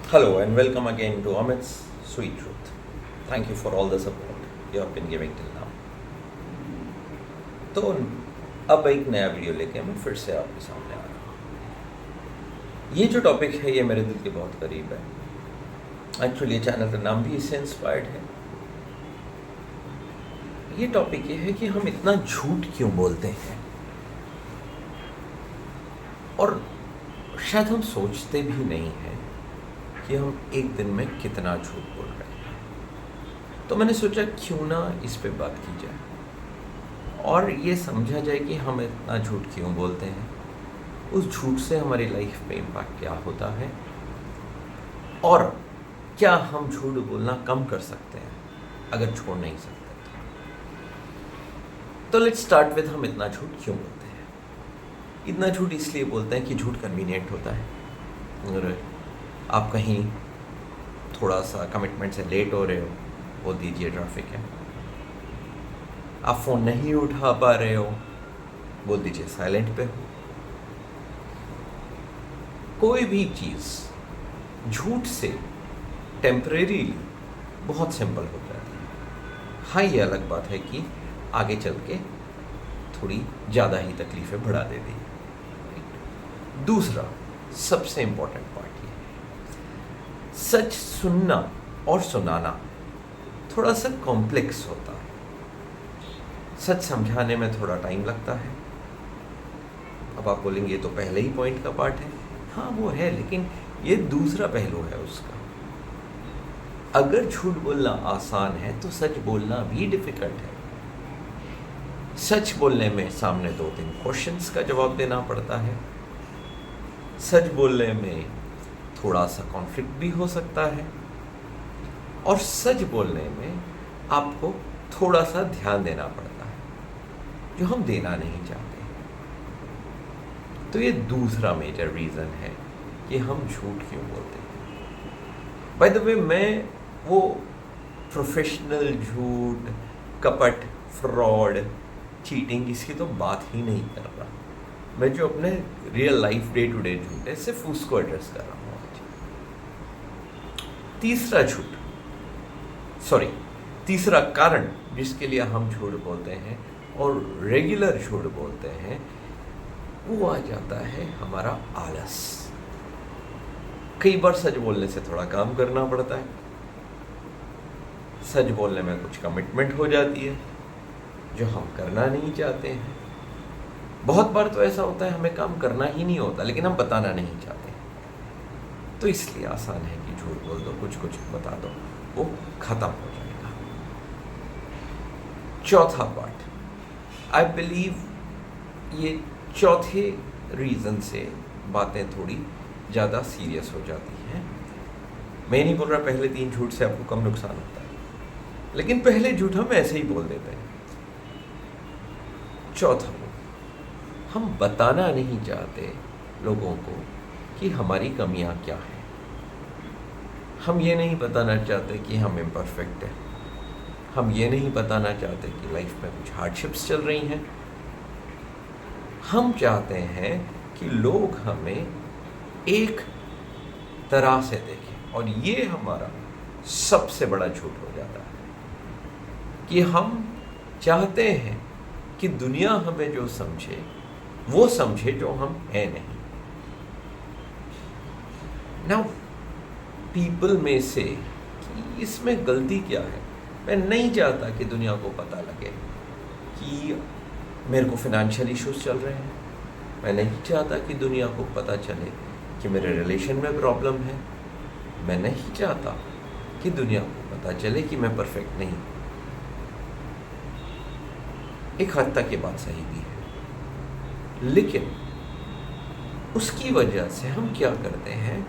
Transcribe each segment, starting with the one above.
Hello and welcome again to Amit's Sweet Truth. Thank you for all the support you have been giving till now. तो अब एक नया video लेके मैं फिर से आपके सामने आ रहा हूँ। ये जो टॉपिक है ये मेरे दिल के बहुत करीब है। एक्चुअली ये चैनल का नाम भी इससे इंस्पायर्ड है। ये टॉपिक ये है कि हम इतना झूठ क्यों बोलते हैं और शायद हम सोचते भी नहीं हैं कि हम एक दिन में कितना झूठ बोल रहे हैं। तो मैंने सोचा क्यों ना इस पे बात की जाए और ये समझा जाए कि हम इतना झूठ क्यों बोलते हैं, उस झूठ से हमारी लाइफ पे इम्पैक्ट क्या होता है और क्या हम झूठ बोलना कम कर सकते हैं अगर छोड़ नहीं सकते तो लेट्स स्टार्ट विद हम इतना झूठ क्यों बोलते हैं। इतना झूठ इसलिए बोलते हैं कि झूठ कन्वीनियंट होता है। और आप कहीं थोड़ा सा कमिटमेंट से लेट हो रहे हो, बोल दीजिए ट्रैफिक है। आप फ़ोन नहीं उठा पा रहे हो, बोल दीजिए साइलेंट पे हो। कोई भी चीज़ झूठ से टेम्परेरीली बहुत सिंपल हो जाती है। हाँ, ये अलग बात है कि आगे चल के थोड़ी ज़्यादा ही तकलीफ़ें बढ़ा देती है। दूसरा सबसे इम्पोर्टेंट पार्ट ये है, सच सुनना और सुनाना थोड़ा सा कॉम्प्लेक्स होता है। सच समझाने में थोड़ा टाइम लगता है। अब आप बोलेंगे ये तो पहले ही पॉइंट का पार्ट है। हाँ वो है, लेकिन ये दूसरा पहलू है उसका। अगर झूठ बोलना आसान है तो सच बोलना भी डिफिकल्ट है। सच बोलने में सामने 2-3 क्वेश्चंस का जवाब देना पड़ता है। सच बोलने में थोड़ा सा कॉन्फ्लिक्ट भी हो सकता है और सच बोलने में आपको थोड़ा सा ध्यान देना पड़ता है जो हम देना नहीं चाहते। तो ये दूसरा मेजर रीज़न है कि हम झूठ क्यों बोलते हैं। बाय द वे, मैं वो प्रोफेशनल झूठ, कपट, फ्रॉड, चीटिंग इसकी तो बात ही नहीं कर रहा। मैं जो अपने real life day to day झूठ है सिर्फ उसको एड्रेस कर रहा हूँ आज। तीसरा कारण जिसके लिए हम झूठ बोलते हैं और रेगुलर झूठ बोलते हैं वो आ जाता है हमारा आलस। कई बार सच बोलने से थोड़ा काम करना पड़ता है। सच बोलने में कुछ कमिटमेंट हो जाती है जो हम करना नहीं चाहते हैं। बहुत बार तो ऐसा होता है हमें काम करना ही नहीं होता लेकिन हम बताना नहीं चाहते। तो इसलिए आसान है कि झूठ बोल दो, कुछ कुछ बता दो, वो खत्म हो जाएगा। चौथा पार्ट, आई बिलीव ये चौथे रीज़न से बातें थोड़ी ज़्यादा सीरियस हो जाती हैं। मैं नहीं बोल रहा पहले 3 झूठ से आपको कम नुकसान होता है, लेकिन पहले झूठ हम ऐसे ही बोल देते हैं। चौथा, हम बताना नहीं चाहते लोगों को कि हमारी कमियां क्या हैं। हम ये नहीं बताना चाहते कि हम इम्परफेक्ट हैं। हम ये नहीं बताना चाहते कि लाइफ में कुछ हार्डशिप्स चल रही हैं। हम चाहते हैं कि लोग हमें एक तरह से देखें और ये हमारा सबसे बड़ा झूठ हो जाता है कि हम चाहते हैं कि दुनिया हमें जो समझे वो समझे जो हम हैं नहीं। नाउ पीपल में से कि इसमें गलती क्या है। मैं नहीं चाहता कि दुनिया को पता लगे कि मेरे को फिनेंशियल इश्यूज चल रहे हैं। मैं नहीं चाहता कि दुनिया को पता चले कि मेरे रिलेशन में प्रॉब्लम है। मैं नहीं चाहता कि दुनिया को पता चले कि मैं परफेक्ट नहीं। एक हद तक ये बात सही भी है, लेकिन उसकी वजह से हम क्या करते हैं,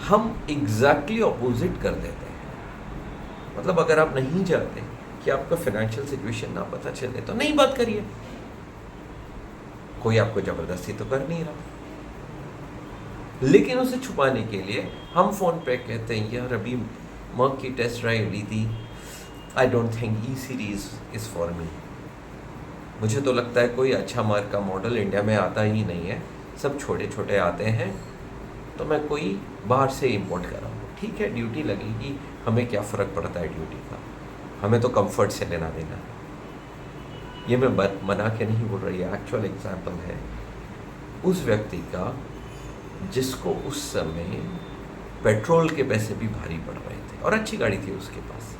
हम एग्जैक्टली ऑपोजिट कर देते हैं। मतलब अगर आप नहीं चाहते कि आपका फाइनेंशियल सिचुएशन ना पता चले तो नहीं बात करिए। कोई आपको ज़बरदस्ती तो कर नहीं रहा, लेकिन उसे छुपाने के लिए हम फ़ोन पे कहते हैं यार अभी मॉक की टेस्ट ड्राइव ली थी, I don't think E series is for me. मुझे तो लगता है कोई अच्छा मार्क का मॉडल इंडिया में आता ही नहीं है, सब छोटे छोटे आते हैं, तो मैं कोई बाहर से इंपोर्ट कर रहा हूँ। ठीक है, ड्यूटी लगेगी, हमें क्या फ़र्क पड़ता है ड्यूटी का, हमें तो कंफर्ट से लेना देना। ये मैं मना के नहीं बोल रही, एक्चुअल एग्जाम्पल है उस व्यक्ति का जिसको उस समय पेट्रोल के पैसे भी भारी पड़ रहे थे और अच्छी गाड़ी थी उसके पास।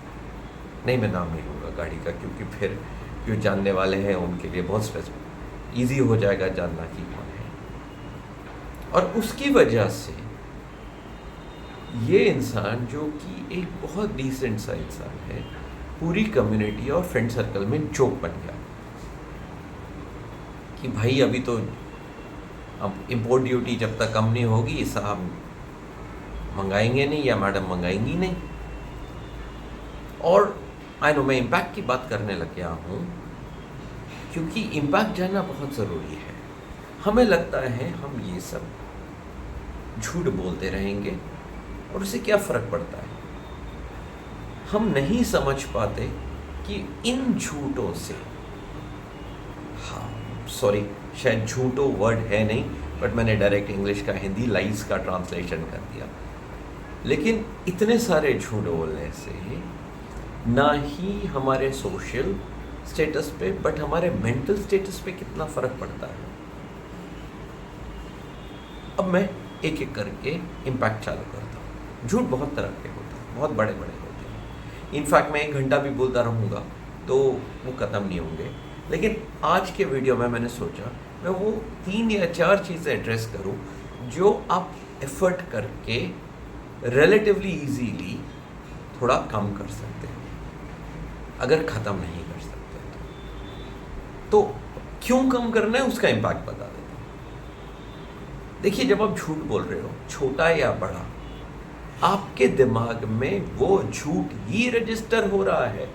नहीं, मैं नाम नहीं लूँगा गाड़ी का, क्योंकि फिर जो जानने वाले हैं उनके लिए बहुत ईजी हो जाएगा जानना कि कौन है। और उसकी वजह से ये इंसान, जो कि एक बहुत डिसेंट सा इंसान है, पूरी कम्युनिटी और फ्रेंड सर्कल में जोक बन गया कि भाई अभी तो अब इम्पोर्ट ड्यूटी जब तक कम नहीं होगी साहब मंगाएंगे नहीं या मैडम मंगाएंगी नहीं। और आई नो मैं इम्पैक्ट की बात करने लग गया हूँ क्योंकि इम्पैक्ट जानना बहुत ज़रूरी है। हमें लगता है हम ये सब झूठ बोलते रहेंगे और उससे क्या फ़र्क पड़ता है। हम नहीं समझ पाते कि इन झूठों से, हाँ सॉरी शायद झूठो वर्ड है नहीं, बट मैंने डायरेक्ट इंग्लिश का हिंदी लाइज का ट्रांसलेशन कर दिया। लेकिन इतने सारे झूठ बोलने से ना ही हमारे सोशल स्टेटस पे बट हमारे मेंटल स्टेटस पे कितना फ़र्क पड़ता है। अब मैं एक एक करके इम्पैक्ट चालू करता हूँ। झूठ बहुत तरह के होते हैं, बहुत बड़े बड़े होते हैं। इनफैक्ट मैं 1 घंटा भी बोलता रहूँगा तो वो ख़त्म नहीं होंगे। लेकिन आज के वीडियो में मैंने सोचा मैं वो 3 या 4 चीज़ें एड्रेस करूँ जो आप एफर्ट करके रिलेटिवली इजीली थोड़ा कम कर सकते हैं, अगर ख़त्म नहीं कर सकते तो क्यों कम करना है उसका इम्पैक्ट बता देता हूँ। देखिए, जब आप झूठ बोल रहे हो, छोटा या बड़ा, आपके दिमाग में वो झूठ ही रजिस्टर हो रहा है।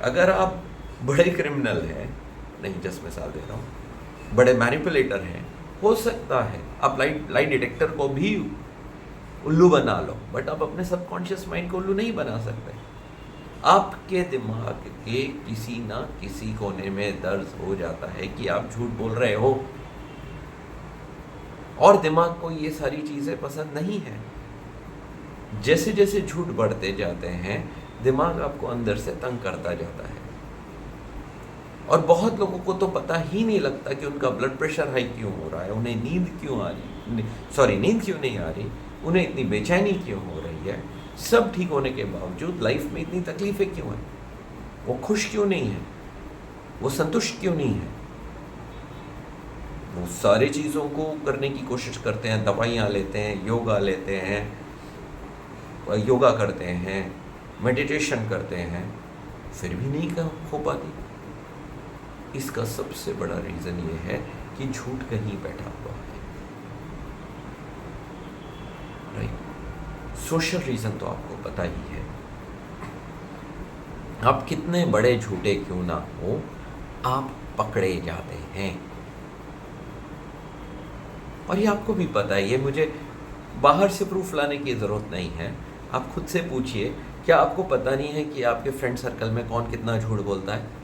अगर आप बड़े क्रिमिनल हैं, नहीं जस्ट मिसाल दे रहा हूँ, बड़े मैनिपुलेटर हैं, हो सकता है आप लाइट डिटेक्टर को भी उल्लू बना लो, बट आप अपने सबकॉन्शियस माइंड को उल्लू नहीं बना सकते। आपके दिमाग के किसी ना किसी कोने में दर्ज हो जाता है कि आप झूठ बोल रहे हो, और दिमाग को ये सारी चीज़ें पसंद नहीं है। जैसे जैसे झूठ बढ़ते जाते हैं, दिमाग आपको अंदर से तंग करता जाता है। और बहुत लोगों को तो पता ही नहीं लगता कि उनका ब्लड प्रेशर हाई क्यों हो रहा है, उन्हें नींद क्यों आ रही, नींद क्यों नहीं आ रही, उन्हें इतनी बेचैनी क्यों हो रही है। सब ठीक होने के बावजूद लाइफ में इतनी तकलीफें क्यों हैं, वो खुश क्यों नहीं है, वो संतुष्ट क्यों नहीं है। वो सारी चीज़ों को करने की कोशिश करते हैं, दवाइयाँ लेते हैं, योगा लेते हैं, योगा करते हैं, मेडिटेशन करते हैं, फिर भी नहीं हो पाती। इसका सबसे बड़ा रीज़न ये है कि झूठ कहीं बैठा हुआ है, राइट। सोशल रीज़न तो आपको पता ही है। आप कितने बड़े झूठे क्यों ना हो, आप पकड़े जाते हैं। और ये आपको भी पता है, ये मुझे बाहर से प्रूफ लाने की ज़रूरत नहीं है। आप खुद से पूछिए, क्या आपको पता नहीं है कि आपके फ्रेंड सर्कल में कौन कितना झूठ बोलता है?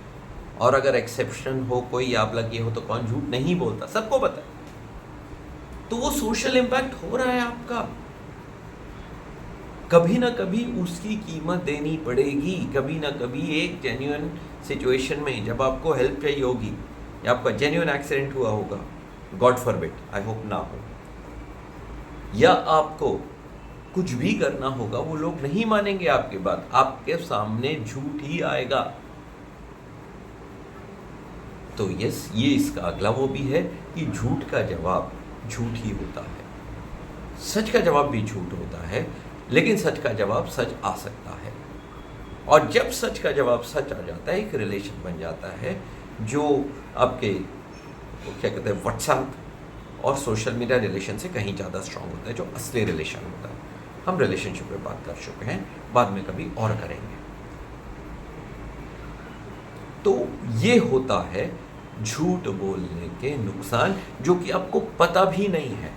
और अगर एक्सेप्शन हो कोई, आप लगे हो, तो कौन झूठ नहीं बोलता? सबको पता है। तो वो सोशल इम्पैक्ट हो रहा है आपका। कभी ना कभी उसकी कीमत देनी पड़ेगी। कभी ना कभी एक जेन्युइन सिचुएशन में जब आपको हेल्प चाहिए होगी, या आपका जेन्युइन एक्सीडेंट हुआ होगा, गॉड फॉरबिड, आई होप ना हो, या आपको कुछ भी करना होगा, वो लोग नहीं मानेंगे आपकी बात, आपके सामने झूठ ही आएगा। तो यस, ये इसका अगला वो भी है कि झूठ का जवाब झूठ ही होता है। सच का जवाब भी झूठ होता है, लेकिन सच का जवाब सच आ सकता है। और जब सच का जवाब सच आ जाता है, एक रिलेशन बन जाता है जो आपके क्या कहते हैं, व्हाट्सएप और सोशल मीडिया रिलेशन से कहीं ज़्यादा स्ट्रांग होता है, जो असली रिलेशन होता है। हम रिलेशनशिप पे बात कर चुके हैं, बाद में कभी और करेंगे। तो ये होता है झूठ बोलने के नुकसान, जो कि आपको पता भी नहीं है।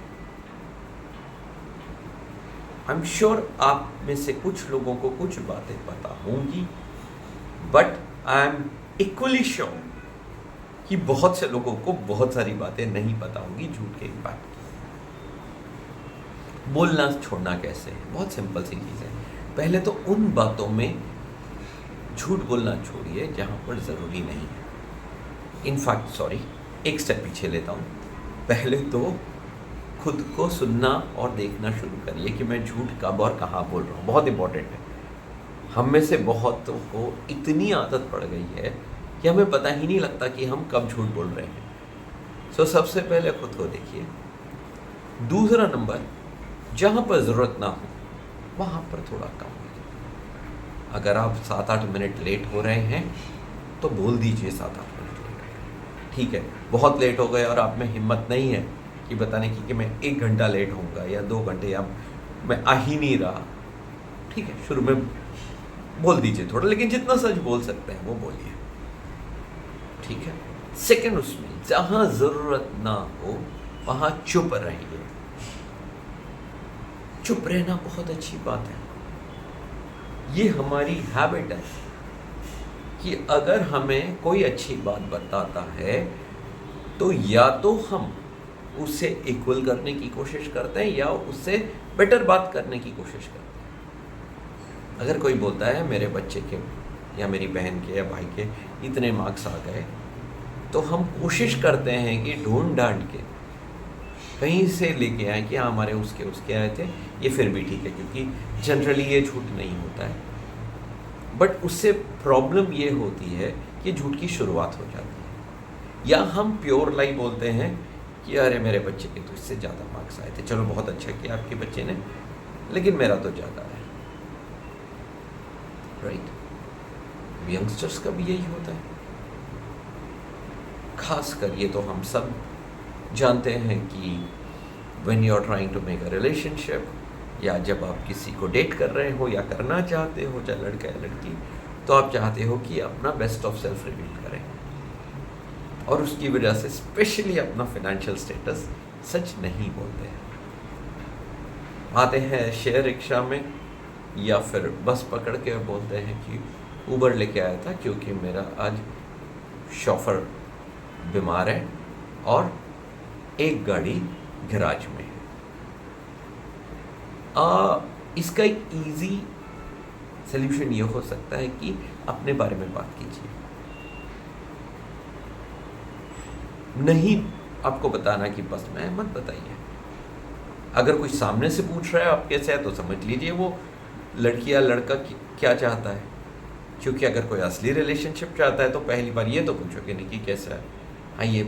आई एम श्योर आप में से कुछ लोगों को कुछ बातें पता होंगी, but I am equally sure कि बहुत से लोगों को बहुत सारी बातें नहीं पता होंगी झूठ के इम्पैक्ट की। बोलना छोड़ना कैसे है? बहुत सिंपल सी चीज़ है। पहले तो उन बातों में झूठ बोलना छोड़िए जहाँ पर ज़रूरी नहीं है। इनफैक्ट सॉरी, एक स्टेप पीछे लेता हूँ। पहले तो खुद को सुनना और देखना शुरू करिए कि मैं झूठ कब और कहाँ बोल रहा हूँ। बहुत इंपॉर्टेंट है। हम में से बहुतों को इतनी आदत पड़ गई है कि हमें पता ही नहीं लगता कि हम कब झूठ बोल रहे हैं। सो सबसे पहले खुद को देखिए। दूसरा नंबर, जहाँ पर ज़रूरत ना हो वहाँ पर थोड़ा कम कीजिए। अगर आप 7-8 मिनट लेट हो रहे हैं तो बोल दीजिए 7-8 मिनट लेट है, ठीक है। बहुत लेट हो गए और आप में हिम्मत नहीं है कि बताने की कि मैं 1 घंटा लेट होऊंगा या 2 घंटे या मैं आ ही नहीं रहा, ठीक है, शुरू में बोल दीजिए थोड़ा, लेकिन जितना सच बोल सकते हैं वो बोलिए, ठीक है। सेकंड, उसमें जहाँ ज़रूरत ना हो वहाँ चुप रहिए। चुप रहना बहुत अच्छी बात है। ये हमारी हैबिट है कि अगर हमें कोई अच्छी बात बताता है तो या तो हम उससे इक्वल करने की कोशिश करते हैं या उससे बेटर बात करने की कोशिश करते हैं। अगर कोई बोलता है मेरे बच्चे के या मेरी बहन के या भाई के इतने मार्क्स आ गए, तो हम कोशिश करते हैं कि ढूंढ ढांड के कहीं से लेके आए कि हाँ हमारे उसके आए थे, ये फिर भी ठीक है, क्योंकि जनरली ये झूठ नहीं होता है। बट उससे प्रॉब्लम ये होती है कि झूठ की शुरुआत हो जाती है। या हम प्योर लाई बोलते हैं कि अरे मेरे बच्चे के तो इससे ज़्यादा मार्क्स आए थे, चलो बहुत अच्छा किया आपके बच्चे ने, लेकिन मेरा तो ज़्यादा है, राइट। यंगस्टर्स का भी यही होता है। खास कर ये तो हम सब जानते हैं कि when you are trying to make a relationship, या जब आप किसी को डेट कर रहे हो या करना चाहते हो, चाहे लड़का या लड़की, तो आप चाहते हो कि अपना बेस्ट ऑफ सेल्फ रिवील करें, और उसकी वजह से स्पेशली अपना फाइनेंशियल स्टेटस सच नहीं बोलते हैं। आते हैं शेयर रिक्शा में या फिर बस पकड़ के बोलते हैं कि उबर लेके आया था क्योंकि मेरा आज शॉफर बीमार है और एक गाड़ी गैराज में है। इसका एक इजी सल्यूशन ये हो सकता है कि अपने बारे में बात कीजिए। नहीं आपको बताना कि बस मैं, मत बताइए। अगर कोई सामने से पूछ रहा है आप कैसे है, तो समझ लीजिए वो लड़की या लड़का क्या चाहता है। क्योंकि अगर कोई असली रिलेशनशिप चाहता है तो पहली बार ये तो पूछोगे नहीं कि कैसा है। हाँ, ये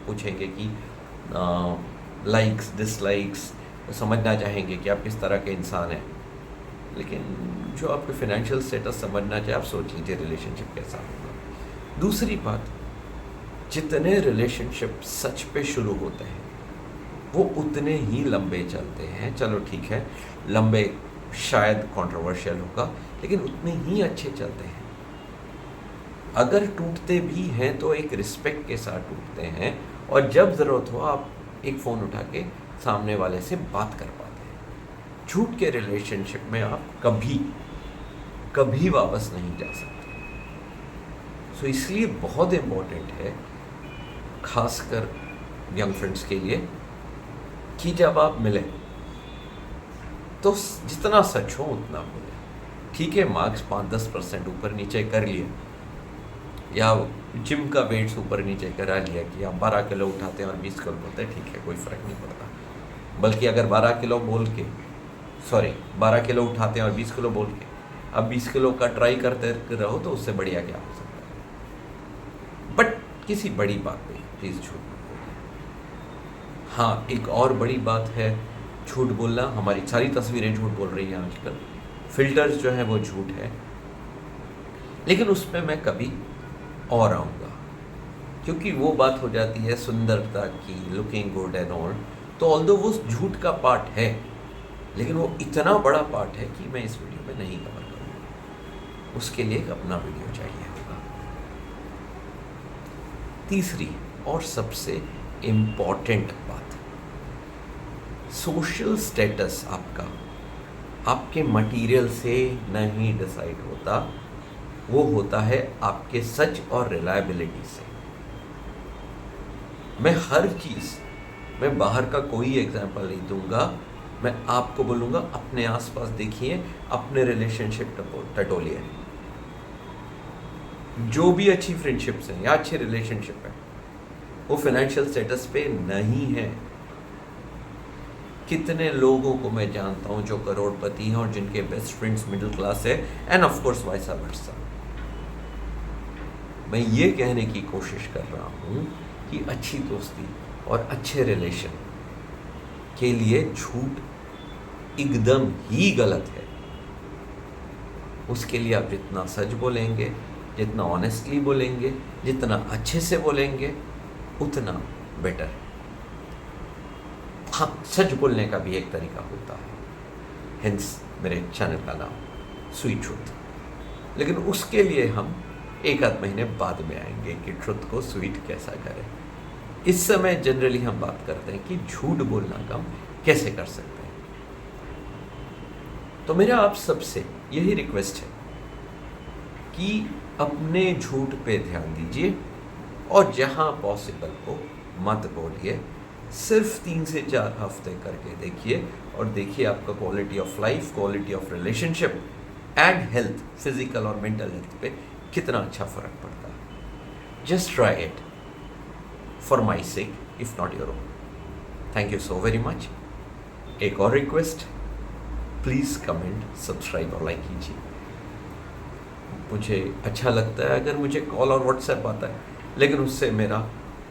पूछेंगे कि लाइक्स डिसलाइक्स, समझना चाहेंगे कि आप किस तरह के इंसान हैं। लेकिन जो आपके फाइनेंशियल स्टेटस समझना चाहे, आप सोच लीजिए रिलेशनशिप कैसा होगा। दूसरी बात, जितने रिलेशनशिप सच पे शुरू होते हैं वो उतने ही लंबे चलते हैं। चलो ठीक है, लंबे शायद कंट्रोवर्शियल होगा, लेकिन उतने ही अच्छे चलते हैं। अगर टूटते भी हैं तो एक रिस्पेक्ट के साथ टूटते हैं, और जब ज़रूरत हो आप एक फ़ोन उठा के सामने वाले से बात कर पाते हैं। झूठ के रिलेशनशिप में आप कभी कभी वापस नहीं जा सकते। सो इसलिए बहुत इम्पोर्टेंट है, खासकर यंग फ्रेंड्स के लिए, कि जब आप मिलें तो जितना सच हो उतना बोले। ठीक है, मार्क्स 5-10% ऊपर नीचे कर लिए, या जिम का वेट्स ऊपर नीचे करा लिया कि आप 12 किलो उठाते हैं और 20 किलो बोलते हैं, ठीक है, कोई फ़र्क नहीं पड़ता। बल्कि अगर 12 किलो उठाते हैं और 20 किलो बोल के अब 20 किलो का ट्राई करते रहो, तो उससे बढ़िया क्या हो सकता है। बट किसी बड़ी बात नहीं, प्लीज़ झूठ मत बोलिए। हाँ, एक और बड़ी बात है झूठ बोलना। हमारी सारी तस्वीरें झूठ बोल रही हैं आजकल, फिल्टर्स जो है वो झूठ है। लेकिन उसमें मैं कभी और आऊँगा, क्योंकि वो बात हो जाती है सुंदरता की, लुकिंग गुड एंड ऑल। तो ऑल्दो वो झूठ का पार्ट है, लेकिन वो इतना बड़ा पार्ट है कि मैं इस वीडियो में नहीं कवर करूँगा। उसके लिए एक अपना वीडियो चाहिए होगा। तीसरी और सबसे इम्पॉर्टेंट बात, सोशल स्टेटस आपका आपके मटेरियल से नहीं डिसाइड होता, वो होता है आपके सच और रिलायबिलिटी से। मैं हर चीज़, मैं बाहर का कोई एग्जाम्पल नहीं दूंगा, मैं आपको बोलूँगा अपने आसपास देखिए, अपने रिलेशनशिप टटोलिए। जो भी अच्छी फ्रेंडशिप्स हैं या अच्छे रिलेशनशिप हैं वो फाइनेंशियल स्टेटस पे नहीं है। कितने लोगों को मैं जानता हूं जो करोड़पति हैं और जिनके बेस्ट फ्रेंड्स मिडिल क्लास है, end of course vice versa. मैं ये कहने की कोशिश कर रहा हूं कि अच्छी दोस्ती और अच्छे रिलेशन के लिए झूठ एकदम ही गलत है। उसके लिए आप जितना सच बोलेंगे, जितना ऑनेस्टली बोलेंगे, जितना अच्छे से बोलेंगे, उतना बेटर है। हाँ, सच बोलने का भी एक तरीका होता है, हेंस मेरे चैनल का नाम स्वीट ट्रुथ। लेकिन उसके लिए हम एक आध महीने बाद में आएंगे कि ट्रुथ को स्वीट कैसा करें। इस समय जनरली हम बात करते हैं कि झूठ बोलना कम कैसे कर सकते हैं। तो मेरा आप सबसे यही रिक्वेस्ट है कि अपने झूठ पे ध्यान दीजिए और जहां पॉसिबल हो मत बोलिए। सिर्फ 3 से 4 हफ्ते करके देखिए और देखिए आपका quality of life, quality of relationship and health, physical और मेंटल हेल्थ पे कितना अच्छा फर्क पड़ता है। Just try it for my sake, if not your own. Thank you so very much. एक और रिक्वेस्ट, प्लीज़ कमेंट, सब्सक्राइब और लाइक कीजिए। मुझे अच्छा लगता है अगर मुझे कॉल और व्हाट्सएप आता है, लेकिन उससे मेरा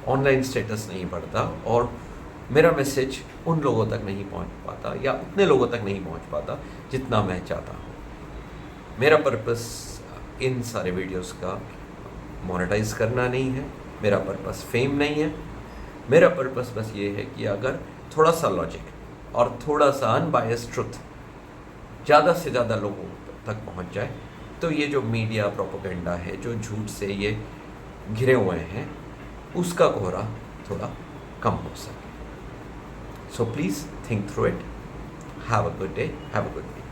ऑनलाइन स्टेटस नहीं बढ़ता और मेरा मैसेज उन लोगों तक नहीं पहुंच पाता या उतने लोगों तक नहीं पहुंच पाता जितना मैं चाहता हूं। मेरा पर्पस इन सारे वीडियोस का मोनेटाइज करना नहीं है, मेरा पर्पस फेम नहीं है। मेरा पर्पस बस ये है कि अगर थोड़ा सा लॉजिक और थोड़ा सा अनबायस्ड ट्रुथ ज़्यादा से ज़्यादा लोगों तक पहुंच जाए तो ये जो मीडिया प्रोपेगेंडा है, जो झूठ से ये घिरे हुए हैं, उसका कोहरा थोड़ा कम हो सके। So please think through it. Have a good day, have a good week.